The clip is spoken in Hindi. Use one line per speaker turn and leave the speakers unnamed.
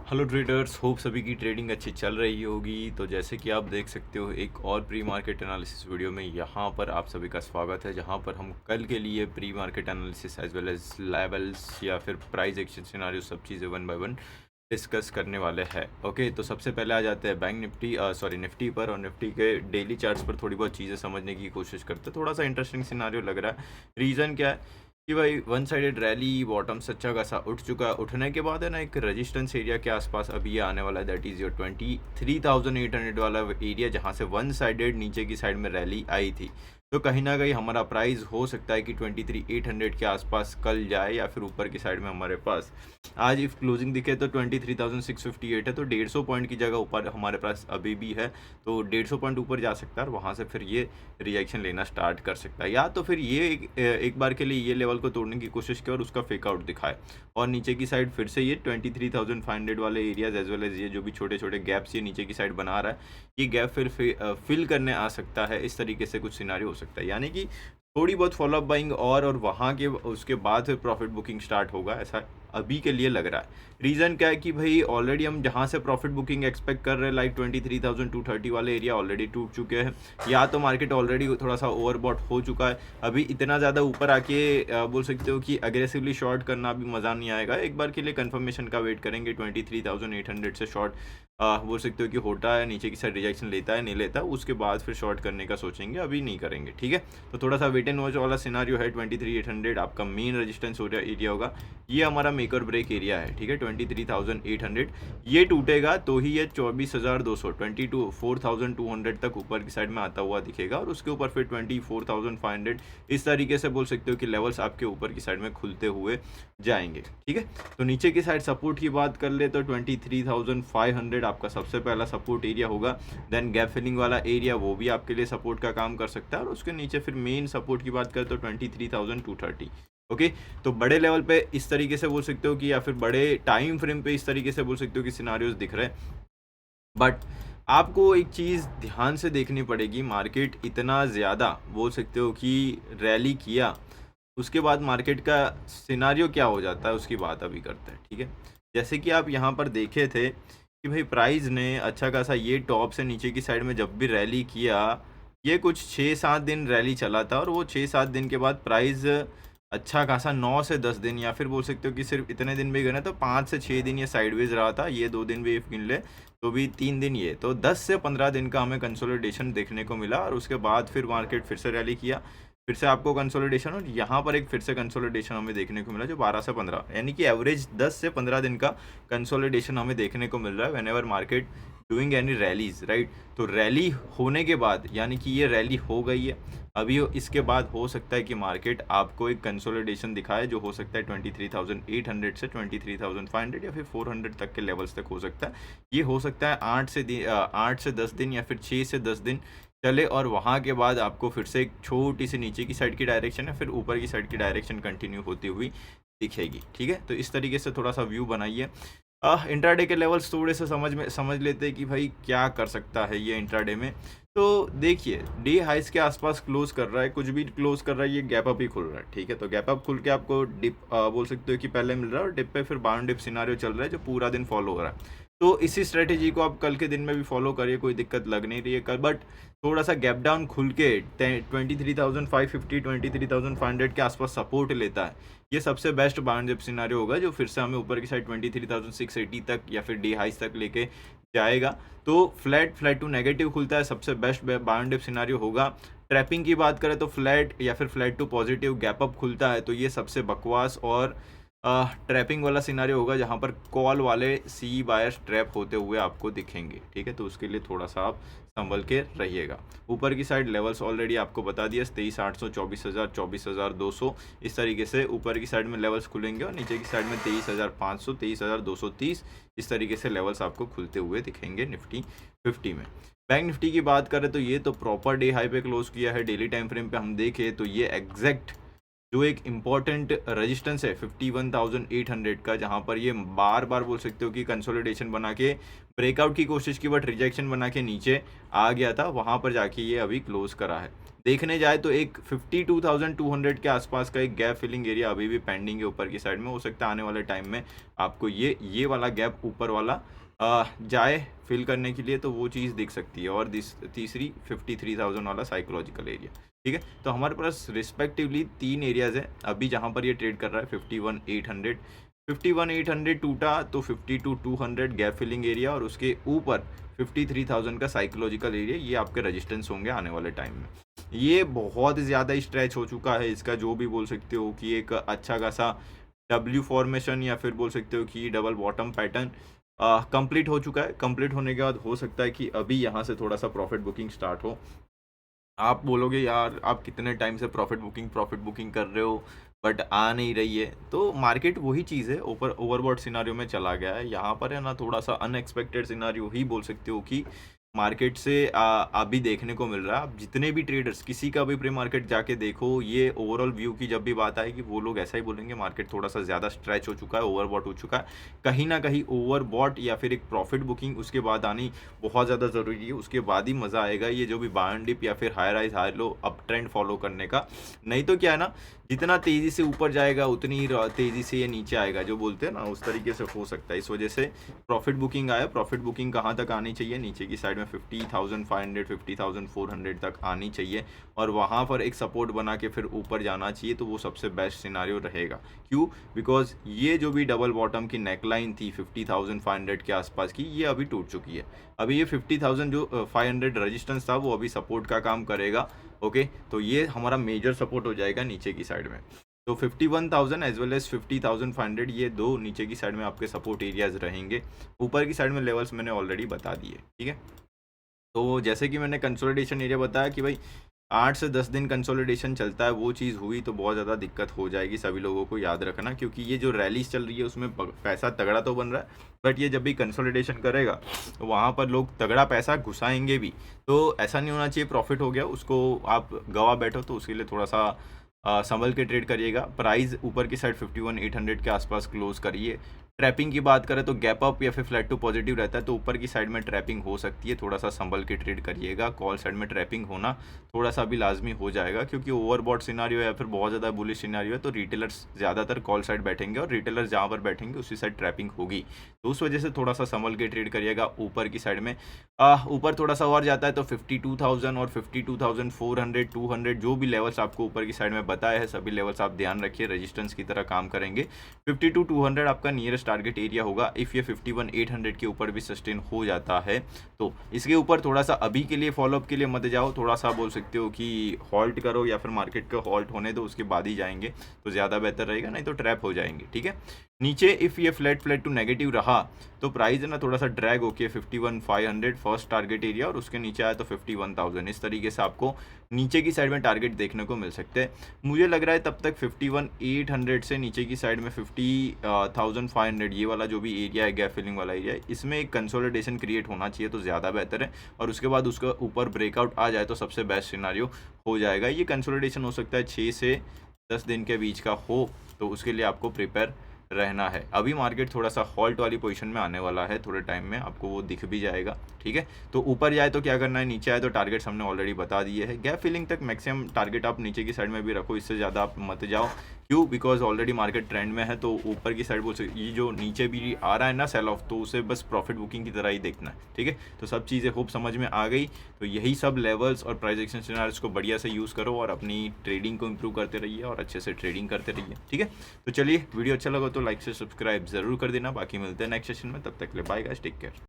हेलो ट्रेडर्स, होप सभी की ट्रेडिंग अच्छी चल रही होगी। तो जैसे कि आप देख सकते हो, एक और प्री मार्केट एनालिसिस वीडियो में यहाँ पर आप सभी का स्वागत है, जहाँ पर हम कल के लिए pre market analysis as well as levels या फिर प्राइस एक्शन सिनारियो सब चीज़ें वन बाय वन डिस्कस करने वाले हैं। ओके, तो सबसे पहले आ जाते हैं बैंक निफ्टी निफ्टी पर, और निफ्टी के डेली चार्ट्स पर थोड़ी बहुत चीज़ें समझने की कोशिश करते हैं। थोड़ा सा इंटरेस्टिंग सिनारियो लग रहा है। रीज़न क्या है कि भाई वन साइडेड रैली, बॉटम से अच्छा खासा उठ चुका है। उठने के बाद है ना, एक रेजिस्टेंस एरिया के आसपास अभी ये आने वाला है, दैट इज़ योर 23,800 वाला एरिया, जहाँ से वन साइडेड नीचे की साइड में रैली आई थी। तो कहीं ना कहीं हमारा प्राइस हो सकता है कि 23,800 के आसपास कल जाए, या फिर ऊपर की साइड में हमारे पास आज इफ क्लोजिंग दिखे तो 23,658 है। तो 150 पॉइंट की जगह ऊपर हमारे पास अभी भी है, तो 150 पॉइंट ऊपर जा सकता है और वहाँ से फिर ये रिएक्शन लेना स्टार्ट कर सकता है, या तो फिर ये एक बार के लिए ये लेवल को तोड़ने की कोशिश करे और उसका फेक आउट दिखाए, और नीचे की साइड फिर से ये 23,500 वाले एरियाज एज वेल एज ये जो भी छोटे छोटे गैप्स ये नीचे की साइड बना रहा है, ये गैप फिर फिल करने आ सकता है। इस तरीके से कुछ सिनारियो हो सकता है, यानी कि थोड़ी बहुत फॉलोअप बाइंग और वहाँ के उसके बाद फिर प्रॉफिट बुकिंग स्टार्ट होगा, ऐसा अभी के लिए लग रहा है। रीज़न क्या है कि भाई ऑलरेडी हम जहाँ से प्रॉफिट बुकिंग एक्सपेक्ट कर रहे हैं, लाइक 23,230 वाले एरिया ऑलरेडी टूट चुके हैं, या तो मार्केट ऑलरेडी थोड़ा सा ओवरबॉट हो चुका है। अभी इतना ज़्यादा ऊपर आके बोल सकते हो कि अग्रेसिवली शॉर्ट करना भी मज़ा नहीं आएगा। एक बार के लिए कंफर्मेशन का वेट करेंगे। 23,800 से शॉर्ट बोल सकते हो कि होता है, नीचे की साइड रिजेक्शन लेता है नहीं लेता, उसके बाद फिर शॉर्ट करने का सोचेंगे, अभी नहीं करेंगे। ठीक है, तो थोड़ा सा वेट एंड वॉच वाला सिनारियो है। 23,800 आपका मेन रेजिस्टेंस एरिया होगा, ये हमारा मेक और ब्रेक एरिया है। ठीक है, 23,800 ये टूटेगा तो ही ये 24,200 24,200 तक ऊपर की साइड में आता हुआ दिखेगा, और उसके ऊपर फिर 24,500 इस तरीके से बोल सकते हो कि लेवल्स आपके ऊपर की साइड में खुलते हुए जाएंगे। ठीक है, तो नीचे की साइड सपोर्ट की बात कर ले तो 23,500 आपका सबसे पहला सपोर्ट एरिया होगा। देन गैप फिलिंग वाला एरिया वो भी आपके लिए सपोर्ट का काम कर सकता है, और उसके नीचे फिर मेन सपोर्ट की बात करें तो 23,230। ओके, तो बड़े लेवल पे इस तरीके से बोल सकते हो कि, या फिर बड़े टाइम फ्रेम पे इस तरीके से बोल सकते हो कि सिनारियोज दिख रहे हैं। बट आपको एक चीज़ ध्यान से देखनी पड़ेगी, मार्केट इतना ज़्यादा बोल सकते हो कि रैली किया, उसके बाद मार्केट का सिनारियो क्या हो जाता है उसकी बात अभी करते हैं। ठीक है, जैसे कि आप यहाँ पर देखे थे कि भाई प्राइस ने अच्छा खासा ये टॉप से नीचे की साइड में जब भी रैली किया, ये कुछ 6-7 दिन रैली चला था, और वो 6-7 दिन के बाद प्राइस अच्छा खासा 9 से 10 दिन, या फिर बोल सकते हो कि सिर्फ इतने दिन भी गए तो 5 से 6 दिन ये साइडवेज रहा था। ये 2 दिन भी गिन ले तो भी 3 दिन, ये तो 10 से 15 दिन का हमें कंसोलिडेशन देखने को मिला, और उसके बाद फिर मार्केट फिर से रैली किया, फिर से आपको कंसोलिडेशन, और यहाँ पर एक फिर से कंसोलिडेशन हमें देखने को मिला जो 12 से 15, यानी कि एवरेज 10 से 15 दिन का कंसोलिडेशन हमें देखने को मिल रहा है when ever market doing any rallies, right. तो रैली होने के बाद, यानी कि ये रैली हो गई है, अभी इसके बाद हो सकता है कि मार्केट आपको एक कंसोलिडेशन दिखाए, जो हो सकता है 23,800 से 23,500 या फिर 400 तक के लेवल्स तक हो सकता है। ये हो सकता है 8 से 10 दिन या फिर 6 से 10 दिन चले, और वहाँ के बाद आपको फिर से एक छोटी सी नीचे की साइड की डायरेक्शन है, फिर ऊपर की साइड की डायरेक्शन कंटिन्यू होती हुई दिखेगी। ठीक है, तो इस तरीके से थोड़ा सा व्यू बनाइए। इंट्राडे के लेवल्स थोड़े से समझ लेते हैं कि भाई क्या कर सकता है ये इंट्राडे में। तो देखिए, डे हाइस के आसपास क्लोज कर रहा है, कुछ भी क्लोज कर रहा है, ये गैप अप ही खुल रहा है। ठीक है, तो गैप अप खुल के आपको डिप बोल सकते हो कि पहले मिल रहा है, और डिप पे फिर बाउंड डिप सिनारियो चल रहा है जो पूरा दिन फॉलो हो रहा है। तो इसी स्ट्रेटेजी को आप कल के दिन में भी फॉलो करिए, कोई दिक्कत लग नहीं रही है कल। बट थोड़ा सा गैप डाउन खुल के 23,550 23,500 के आसपास सपोर्ट लेता है, ये सबसे बेस्ट बाउंड डिप सिनारियो होगा, जो फिर से हमें ऊपर की साइड 23,680 तक या फिर डे हाइस तक लेके जाएगा। तो फ्लैट टू नेगेटिव खुलता है, सबसे बेस्ट बाउंड डिप सिनारियो होगा। ट्रैपिंग की बात करें तो फ्लैट या फिर flat to positive gap up खुलता है, तो ये सबसे बकवास और ट्रैपिंग वाला सिनारियो होगा, जहाँ पर कॉल वाले सी बायर्स ट्रैप होते हुए आपको दिखेंगे। ठीक है, तो उसके लिए थोड़ा सा आप संभल के रहिएगा। ऊपर की साइड लेवल्स ऑलरेडी आपको बता दिया, 23,800, 24,000, 24,200 इस तरीके से ऊपर की साइड में लेवल्स खुलेंगे, और नीचे की साइड में 23,500, 23,230 इस तरीके से लेवल्स आपको खुलते हुए दिखेंगे निफ्टी 50 में। बैंक निफ्टी की बात करें तो ये तो प्रॉपर डे हाई पे क्लोज किया है। डेली टाइम फ्रेम पे हम देखें तो ये एग्जैक्ट जो एक इम्पॉर्टेंट रेजिस्टेंस है 51,800 का, जहां पर ये बार बार बोल सकते हो कि कंसोलिडेशन बना के ब्रेकआउट की कोशिश की, बट रिजेक्शन बना के नीचे आ गया था, वहां पर जाके ये अभी क्लोज करा है। देखने जाए तो एक 52,200 के आसपास का एक गैप फिलिंग एरिया अभी भी पेंडिंग है ऊपर की साइड में। हो सकता है आने वाले टाइम में आपको ये वाला गैप ऊपर वाला जाए फिल करने के लिए, तो वो चीज़ दिख सकती है। और तीसरी 53,000 वाला साइकोलॉजिकल एरिया, ठीक है। तो हमारे पास रिस्पेक्टिवली 3 एरियाज़ हैं अभी जहाँ पर ये ट्रेड कर रहा है। 51,800, 51,800 टूटा तो 52,200 गैप फिलिंग एरिया, और उसके ऊपर 53,000 का साइकोलॉजिकल एरिया, ये आपके रेजिस्टेंस होंगे आने वाले टाइम में। ये बहुत ज़्यादा स्ट्रेच हो चुका है इसका, जो भी बोल सकते हो कि एक अच्छा खासा डब्ल्यू फॉर्मेशन, या फिर बोल सकते हो कि डबल बॉटम पैटर्न कंप्लीट हो चुका है। कंप्लीट होने के बाद हो सकता है कि अभी यहाँ से थोड़ा सा प्रॉफिट बुकिंग स्टार्ट हो। आप बोलोगे यार आप कितने टाइम से प्रॉफिट बुकिंग कर रहे हो, बट आ नहीं रही है। तो मार्केट वही चीज़ है, ऊपर ओवरबॉट सिनारियो में चला गया है। यहाँ पर है ना थोड़ा सा अनएक्सपेक्टेड सिनारियो ही बोल सकते हो कि मार्केट से अभी देखने को मिल रहा है। आप जितने भी ट्रेडर्स किसी का भी प्री मार्केट जाके देखो, ये ओवरऑल व्यू की जब भी बात आएगी वो लोग ऐसा ही बोलेंगे, मार्केट थोड़ा सा ज़्यादा स्ट्रेच हो चुका है, ओवरबॉट हो चुका है। कहीं ना कहीं ओवरबॉट या फिर एक प्रॉफिट बुकिंग उसके बाद आनी बहुत ज़्यादा ज़रूरी है। उसके बाद ही मज़ा आएगा ये जो भी बाय एंड डिप या फिर high rise high low up trend follow करने का। नहीं तो क्या है ना, जितना तेज़ी से ऊपर जाएगा उतनी ही तेज़ी से ये नीचे आएगा, जो बोलते हैं ना, उस तरीके से हो सकता है। इस वजह से प्रॉफिट बुकिंग आया। प्रॉफिट बुकिंग कहाँ तक आनी चाहिए, नीचे की साइड में 50,500 50,400 तक आनी चाहिए, और वहाँ पर एक सपोर्ट बना के फिर ऊपर जाना चाहिए। तो वो सबसे बेस्ट सिनारियो रहेगा। क्यों? बिकॉज ये जो भी डबल बॉटम की नेकलाइन थी 50,500 के आसपास की, ये अभी टूट चुकी है। अभी ये 50,000 जो 500 रेजिस्टेंस था वो अभी सपोर्ट का काम करेगा। ओके, तो ये हमारा मेजर सपोर्ट हो जाएगा नीचे की साइड में। तो 51,000 एज वेल एज 50,500, ये दो नीचे की साइड में आपके सपोर्ट एरियाज रहेंगे। ऊपर की साइड में लेवल्स मैंने ऑलरेडी बता दिए, ठीक है। तो जैसे कि मैंने कंसोलिडेशन एरिया बताया कि भाई 8 से 10 दिन कंसोलिडेशन चलता है, वो चीज़ हुई तो बहुत ज़्यादा दिक्कत हो जाएगी, सभी लोगों को याद रखना। क्योंकि ये जो रैलीज चल रही है उसमें पैसा तगड़ा तो बन रहा है, बट ये जब भी कंसोलिडेशन करेगा तो वहाँ पर लोग तगड़ा पैसा घुसाएंगे भी। तो ऐसा नहीं होना चाहिए प्रॉफिट हो गया उसको आप गवा बैठो, तो उसके लिए थोड़ा सा संभल के ट्रेड करिएगा। प्राइस ऊपर की साइड 51,800 के आसपास क्लोज करिए। ट्रैपिंग की बात करें तो गैप अप या फिर फ्लैट टू पॉजिटिव रहता है, तो ऊपर की साइड में ट्रैपिंग हो सकती है। थोड़ा सा संभल के ट्रेड करिएगा। कॉल साइड में ट्रैपिंग होना थोड़ा सा भी लाजमी हो जाएगा, क्योंकि ओवरबॉट सिनारियो या फिर बहुत ज़्यादा बुलिश सिनारियो है, तो रिटेलर्स ज़्यादातर कॉल साइड बैठेंगे, और रिटेलर्स जहाँ पर बैठेंगे उसी साइड ट्रैपिंग होगी। तो उस वजह से थोड़ा सा संभल के ट्रेड करिएगा। ऊपर की साइड में ऊपर थोड़ा सा और जाता है तो 52,000 और 52,400 200 जो भी लेवल्स आपको ऊपर की साइड में बताए हैं, सभी लेवल्स आप ध्यान रखिए, रेजिस्टेंस की तरह काम करेंगे। 52,200 आपका नियरेस्ट टारगेट एरिया होगा। इफ़ ये 51,800 के ऊपर भी सस्टेन हो जाता है तो इसके ऊपर थोड़ा सा अभी के लिए फॉलोअप के लिए मत जाओ, थोड़ा सा बोल सकते हो कि हॉल्ट करो, या फिर मार्केट का हॉल्ट होने दो, उसके बाद ही जाएंगे तो ज़्यादा बेहतर रहेगा, नहीं तो ट्रैप हो जाएंगे, ठीक है। नीचे इफ़ ये फ्लैट टू नेगेटिव रहा तो प्राइस है ना थोड़ा सा ड्रैग होके 51,500 फर्स्ट टारगेट एरिया, और उसके नीचे आया तो 51,000। इस तरीके से आपको नीचे की साइड में टारगेट देखने को मिल सकते हैं। मुझे लग रहा है तब तक 51,800 से नीचे की साइड में 50,500 ये वाला जो भी एरिया है, गैप फिलिंग वाला एरिया है, इसमें एक कंसोलिडेशन क्रिएट होना चाहिए तो ज़्यादा बेहतर है। और उसके बाद उसका ऊपर ब्रेकआउट आ जाए तो सबसे बेस्ट सिनारियो हो जाएगा। ये कंसोलिडेशन हो सकता है 6 से 10 दिन के बीच का हो, तो उसके लिए आपको प्रिपेयर रहना है। अभी मार्केट थोड़ा सा हॉल्ट वाली पोजीशन में आने वाला है, थोड़े टाइम में आपको वो दिख भी जाएगा, ठीक है। तो ऊपर जाए तो क्या करना है, नीचे आए तो टारगेट्स हमने ऑलरेडी बता दिए हैं। गैप फिलिंग तक मैक्सिमम टारगेट आप नीचे की साइड में भी रखो, इससे ज़्यादा आप मत जाओ। क्यों? बिकॉज ऑलरेडी मार्केट ट्रेंड में है, तो ऊपर की साइड बोल सकते ये जो नीचे भी आ रहा है ना सेल ऑफ, तो उसे बस प्रॉफिट बुकिंग की तरह ही देखना है, ठीक है। तो सब चीज़ें होप समझ में आ गई। तो यही सब लेवल्स और प्राइस एक्शन सिनेरियोस को बढ़िया से यूज़ करो और अपनी ट्रेडिंग को इम्प्रूव करते रहिए और अच्छे से ट्रेडिंग करते रहिए, ठीक है। तो चलिए, वीडियो अच्छा लगा तो लाइक से सब्सक्राइब ज़रूर कर देना। बाकी मिलते हैं नेक्स्ट सेशन में, तब तक के लिए बाय गाइस, टेक केयर।